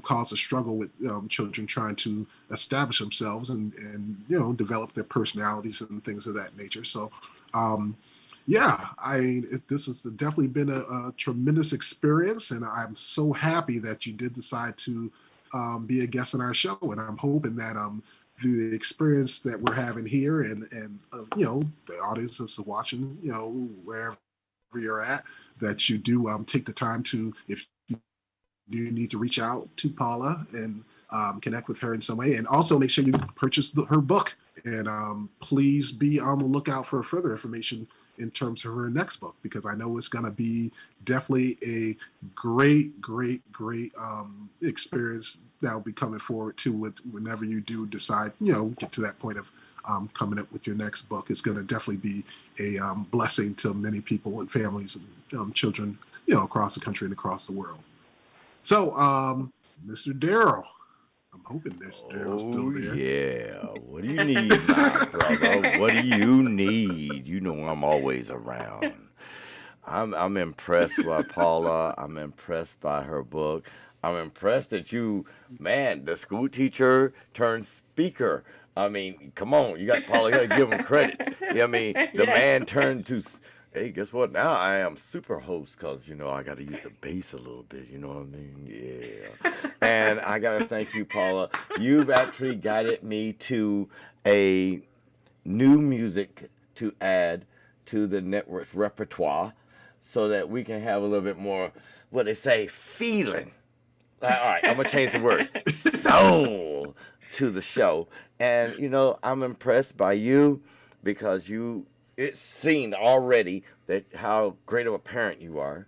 cause a struggle with children trying to establish themselves and, you know, develop their personalities and things of that nature. So, yeah, this has definitely been a tremendous experience, and I'm so happy that you did decide to be a guest on our show. And I'm hoping that through the experience that we're having here, and you know, the audience that's watching, you know, wherever you're at, that you do take the time to, if you need to reach out to Paula and connect with her in some way, and also make sure you purchase her book. And please be on the lookout for further information in terms of her next book, because I know it's going to be definitely a great experience that will be coming forward to with whenever you do decide, you know, get to that point of coming up with your next book. It's going to definitely be a blessing to many people and families and children, you know, across the country and across the world. So, Mr. Darrell, I'm hoping Mr. Darrell's still Oh there. yeah. What do you need, my brother? What do you need? You know I'm always around. I'm impressed by Paula. I'm impressed by her book. I'm impressed that you, man, the school teacher turned speaker. I mean, come on, you got Paula. You got to give him credit. Yeah, I mean, the Yes. man turned to. Hey, guess what? Now I am super host because, you know, I got to use the bass a little bit. You know what I mean? Yeah. And I got to thank you, Paula. You've actually guided me to a new music to add to the network's repertoire so that we can have a little bit more, what they say, feeling. All right, I'm going to change the word. Soul to the show. And, you know, I'm impressed by you because it's seen already that how great of a parent you are,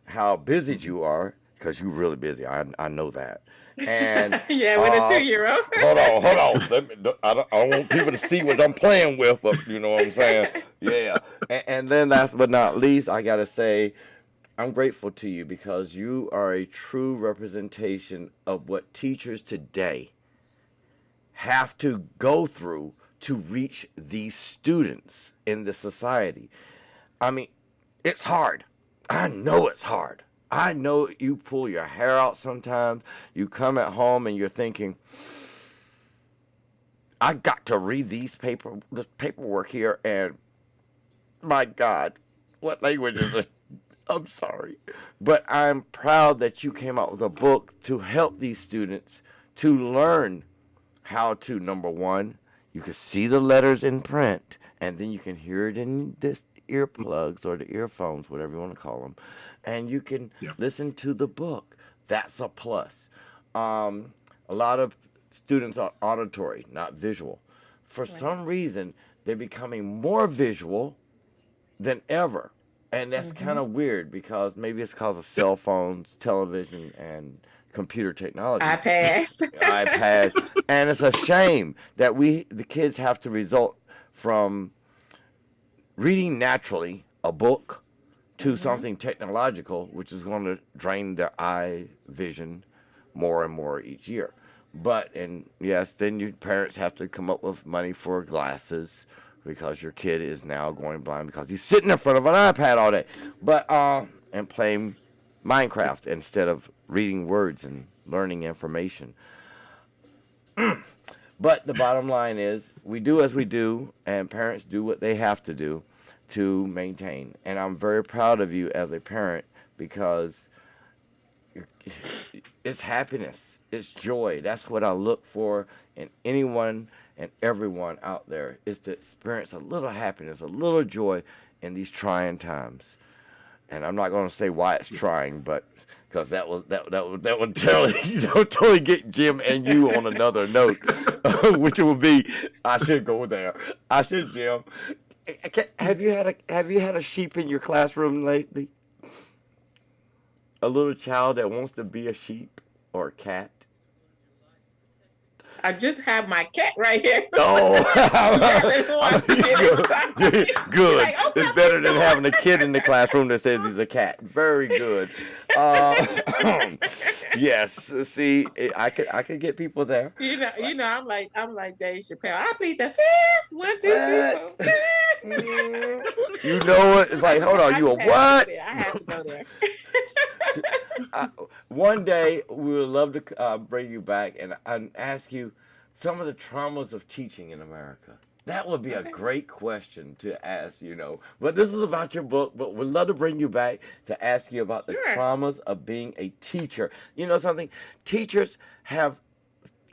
how busy you are, because you're really busy. I know that. And Yeah, with a 2-year-old. hold on. I don't want people to see what I'm playing with, but you know what I'm saying? Yeah. And then last but not least, I got to say, I'm grateful to you because you are a true representation of what teachers today have to go through to reach these students in the society. I mean, it's hard. I know it's hard. I know you pull your hair out sometimes. You come at home and you're thinking, I got to read this paperwork here, and my God, what language is it? I'm sorry. But I'm proud that you came out with a book to help these students to learn how to, number one, you can see the letters in print, and then you can hear it in this earplugs or the earphones, whatever you want to call them, and you can listen to the book. That's a plus. A lot of students are auditory, not visual. For some reason, they're becoming more visual than ever. And that's kind of weird because maybe it's because of cell phones, television, and computer technology. iPad. And it's a shame that the kids have to result from reading naturally a book to something technological, which is going to drain their eye vision more and more each year. But, and yes, then your parents have to come up with money for glasses because your kid is now going blind because he's sitting in front of an iPad all day, but and playing Minecraft instead of reading words and learning information. But the bottom line is, we do as we do, and parents do what they have to do to maintain. And I'm very proud of you as a parent because it's happiness, it's joy. That's what I look for in anyone and everyone out there, is to experience a little happiness, a little joy in these trying times. And I'm not going to say why it's trying, but because that would totally get Jim and you on another note, which would be, I should go there. I should, Jim. Have you had a sheep in your classroom lately? A little child that wants to be a sheep or a cat? I just have my cat right here. Oh, good. Like, oh, It's better than having a kid in the classroom that says he's a cat. Very good. Yes. See, I could get people there. You know, I'm like Dave Chappelle. I plead the fifth. 1, 2, 3, 4. You know what? It's like, hold on, you a what? I have to go there. One day we would love to bring you back and ask you some of the traumas of teaching in America. That would be a great question to ask, you know. But this is about your book, but we'd love to bring you back to ask you about the traumas of being a teacher. You know something? Teachers have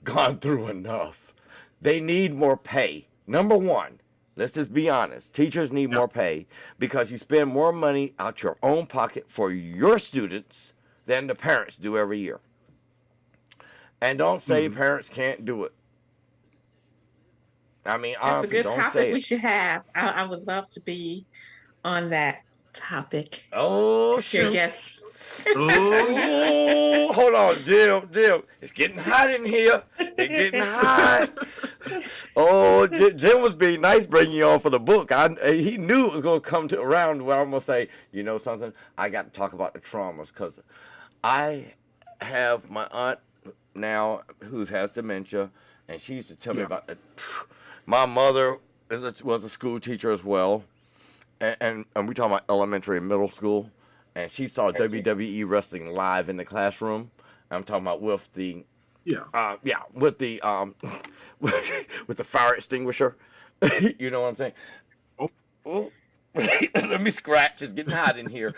gone through enough. They need more pay. Number one, let's just be honest. Teachers need more pay because you spend more money out your own pocket for your students than the parents do every year. And don't say parents can't do it. I mean, honestly, don't say it. That's a good topic we should have. I would love to be on that topic. Oh, shoot. Yes. Oh, hold on, Jim. It's getting hot in here. It's getting hot. Oh, Jim was being nice bringing you on for the book. He knew it was going to come to around where I'm going to say, you know something? I got to talk about the traumas because I have my aunt now who has dementia, and she used to tell me about it. My mother was a school teacher as well, and we talking about elementary and middle school, and she saw WWE wrestling live in the classroom. I'm talking about with the with the fire extinguisher. You know what I'm saying? Oh. Let me scratch. It's getting hot in here.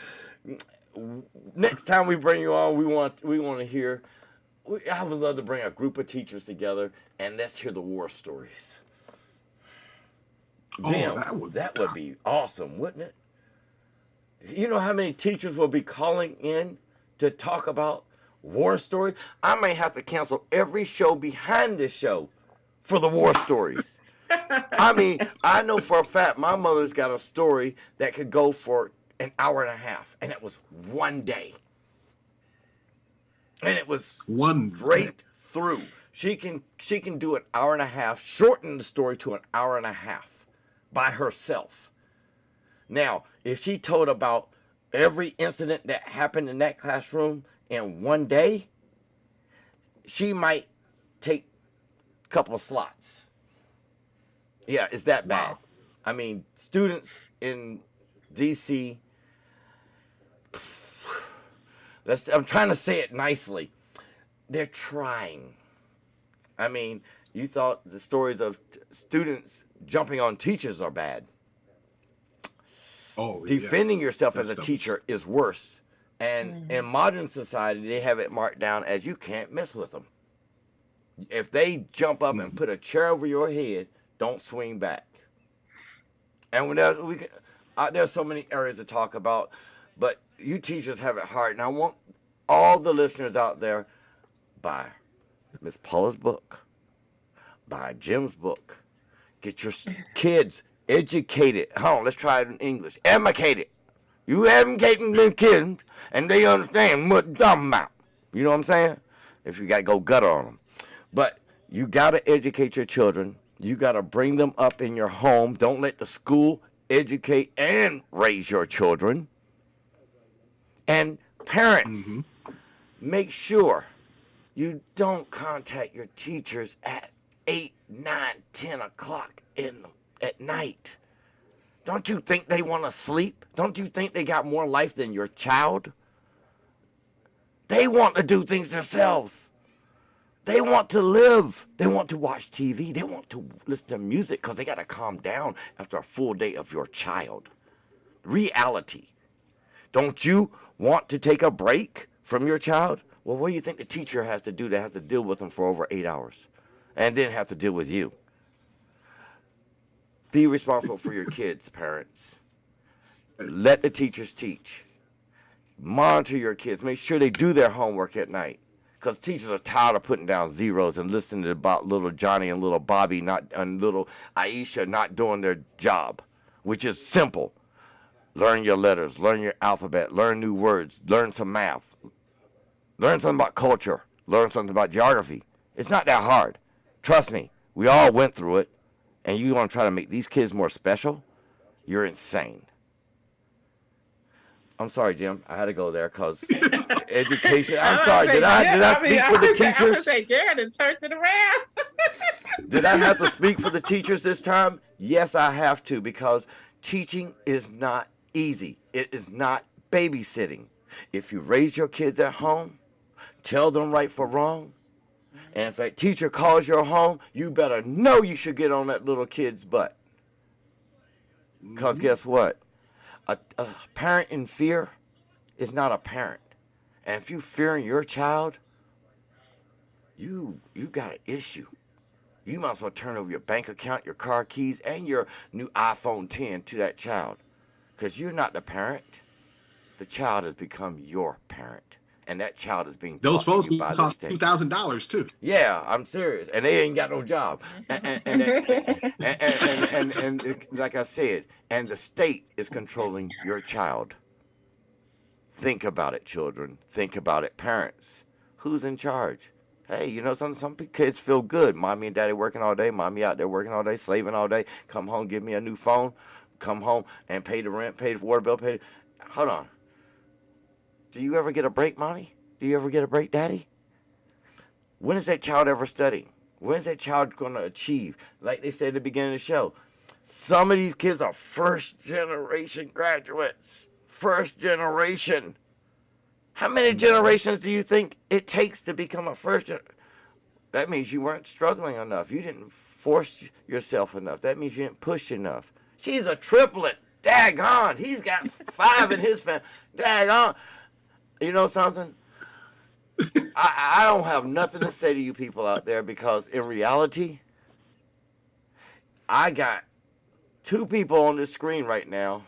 Next time we bring you on, we want to hear. I would love to bring a group of teachers together and let's hear the war stories. Jim, that would be awesome, wouldn't it? You know how many teachers will be calling in to talk about war stories? I may have to cancel every show behind this show for the war stories. I mean, I know for a fact my mother's got a story that could go for an hour and a half, and it was one day. And it was One straight through. She can do an hour and a half, shorten the story to an hour and a half by herself. Now, if she told about every incident that happened in that classroom in one day, she might take a couple of slots. Yeah, it's that bad. Wow. I mean, students in DC, I'm trying to say it nicely. They're trying. I mean, you thought the stories of students jumping on teachers are bad. Oh, Defending yourself That as a stuff teacher is worse. And in modern society, they have it marked down as you can't mess with them. If they jump up and put a chair over your head, don't swing back. And when there's so many areas to talk about, but you teachers have it hard. And I want all the listeners out there, buy Miss Paula's book, buy Jim's book, get your kids educated. Hold on, let's try it in English. Educated. You educating them kids, and they understand what I'm talking about. You know what I'm saying? If you got to go gutter on them. But you got to educate your children. You got to bring them up in your home. Don't let the school educate and raise your children. And parents, make sure you don't contact your teachers at 8, 9, 10 o'clock at night. Don't you think they want to sleep? Don't you think they got more life than your child? They want to do things themselves. They want to live. They want to watch TV. They want to listen to music because they got to calm down after a full day of your child. Reality. Don't you want to take a break from your child? Well, what do you think the teacher has to do that has to deal with them for over 8 hours and then have to deal with you? Be responsible for your kids, parents. Let the teachers teach. Monitor your kids. Make sure they do their homework at night. Because teachers are tired of putting down zeros and listening about little Johnny and little Bobby and little Aisha not doing their job, which is simple. Learn your letters, learn your alphabet, learn new words, learn some math, learn something about culture, learn something about geography. It's not that hard. Trust me, we all went through it, and you want to try to make these kids more special? You're insane. I'm sorry, Jim. I had to go there because education. I'm sorry. Did I speak for the teachers? I was say, Jared, and turned it around. Did I have to speak for the teachers this time? Yes, I have to, because teaching is not easy. It is not babysitting. If you raise your kids at home, tell them right from wrong, and if a teacher calls your home, you better know you should get on that little kid's butt. Because guess what? A parent in fear is not a parent. And if you fearing your child, you got an issue. You might as well turn over your bank account, your car keys, and your new iPhone 10 to that child. Because you're not the parent. The child has become your parent. And that child is being Those taught phones to you by the cost state. $2,000 too. Yeah, I'm serious. And they ain't got no job. And like I said, and the state is controlling your child. Think about it, children. Think about it, parents. Who's in charge? Hey, you know, some kids feel good. Mommy and daddy working all day. Mommy out there working all day, slaving all day. Come home, give me a new phone. Come home and pay the rent, pay the water bill, Hold on. Do you ever get a break, Mommy? Do you ever get a break, Daddy? When is that child ever studying? When is that child going to achieve? Like they said at the beginning of the show, some of these kids are first-generation graduates. First generation. How many generations do you think it takes to become a first generation? That means you weren't struggling enough. You didn't force yourself enough. That means you didn't push enough. She's a triplet. Daggone. He's got 5 in his family. Daggone. You know something? I don't have nothing to say to you people out there, because in reality, I got 2 people on this screen right now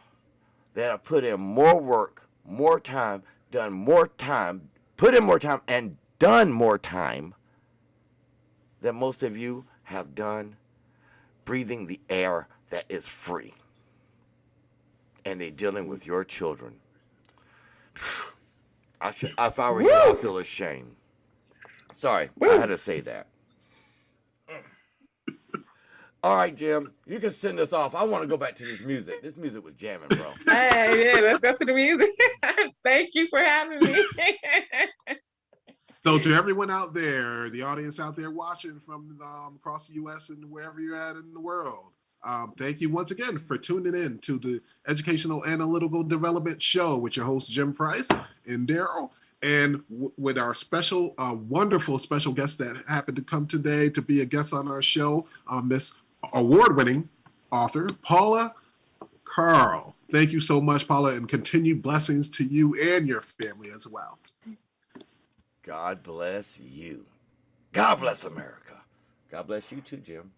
that have put in more work, more time, done more time, put in more time, and done more time than most of you have done breathing the air that is free. And they're dealing with your children. If I were you, I'd feel ashamed. Sorry, Woo. I had to say that. All right, Jim, you can send us off. I want to go back to this music. This music was jamming, bro. Hey, yeah, let's go to the music. Thank you for having me. So to everyone out there, the audience out there watching from across the U.S. and wherever you're at in the world, thank you once again for tuning in to the Educational Analytical Development Show with your host, Jim Price and Daryl. And with our special, wonderful special guest that happened to come today to be a guest on our show, Miss award-winning author, Paula Karll. Thank you so much, Paula, and continued blessings to you and your family as well. God bless you. God bless America. God bless you too, Jim.